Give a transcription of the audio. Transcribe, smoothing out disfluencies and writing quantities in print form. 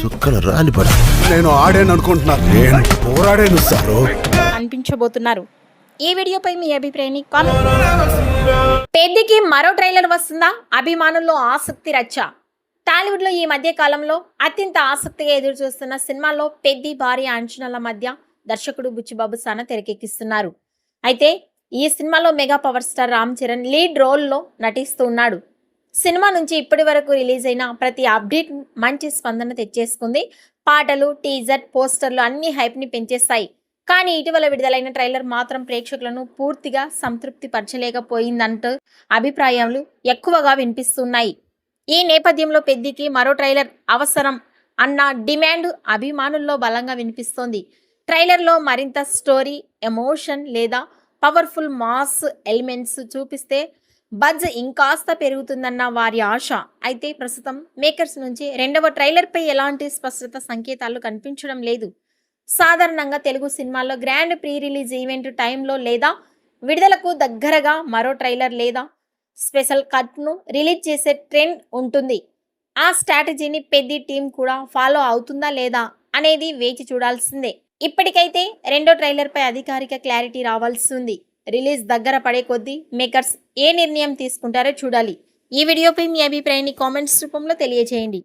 సుక్కల రాలిపడి నేను ఆడాను అనుకుంటున్నా, నేను పోరాడాను సారు అనిపించబోతున్నారు. ఈ వీడియోపై మీ అభిప్రాయాన్ని కామెంట్. పెద్దికి మరో ట్రైలర్ వస్తుందా? అభిమానుల్లో ఆసక్తి రచ్చ. టాలీవుడ్లో ఈ మధ్య కాలంలో అత్యంత ఆసక్తిగా ఎదురు చూస్తున్న సినిమాల్లో పెద్ది భారీ అంచనాల మధ్య దర్శకుడు బుచ్చిబాబు సాన తెరకెక్కిస్తున్నారు. అయితే ఈ సినిమాలో mega power star Ram Charan lead రోల్లో నటిస్తూ ఉన్నాడు. సినిమా నుంచి ఇప్పటి వరకు రిలీజ్ అయిన ప్రతి అప్డేట్ మంచి స్పందన తెచ్చేసుకుంది. పాటలు, టీజర్, పోస్టర్లు అన్ని హైప్ని పెంచేస్తాయి. కానీ ఇటీవల విడుదలైన ట్రైలర్ మాత్రం ప్రేక్షకులను పూర్తిగా సంతృప్తి పరచలేకపోయిందంటూ అభిప్రాయాలు ఎక్కువగా వినిపిస్తున్నాయి. ఈ నేపథ్యంలో పెద్దికి మరో ట్రైలర్ అవసరం అన్న డిమాండ్ అభిమానుల్లో బలంగా వినిపిస్తోంది. ట్రైలర్లో మరింత స్టోరీ, ఎమోషన్ లేదా పవర్ఫుల్ మాస్ ఎలిమెంట్స్ చూపిస్తే బజ్ ఇంకాస్త పెరుగుతుందన్న వారి ఆశ. అయితే ప్రస్తుతం మేకర్స్ నుంచి రెండవ ట్రైలర్పై ఎలాంటి స్పష్టత సంకేతాలు కనిపించడం లేదు. సాధారణంగా తెలుగు సినిమాల్లో గ్రాండ్ ప్రీ రిలీజ్ ఈవెంట్ టైంలో లేదా విడుదలకు దగ్గరగా మరో ట్రైలర్ లేదా స్పెషల్ కట్ను రిలీజ్ చేసే ట్రెండ్ ఉంటుంది. ఆ స్ట్రాటజీని పెద్ది టీం కూడా ఫాలో అవుతుందా లేదా అనేది వేచి చూడాల్సిందే. ఇప్పటికైతే రెండో ట్రైలర్పై అధికారిక క్లారిటీ రావాల్సి ఉంది. రిలీజ్ దగ్గర పడే కొద్దీ మేకర్స్ ఏ నిర్ణయం తీసుకుంటారో చూడాలి. ఈ వీడియోపై మీ అభిప్రాయాన్ని కామెంట్స్ రూపంలో తెలియజేయండి.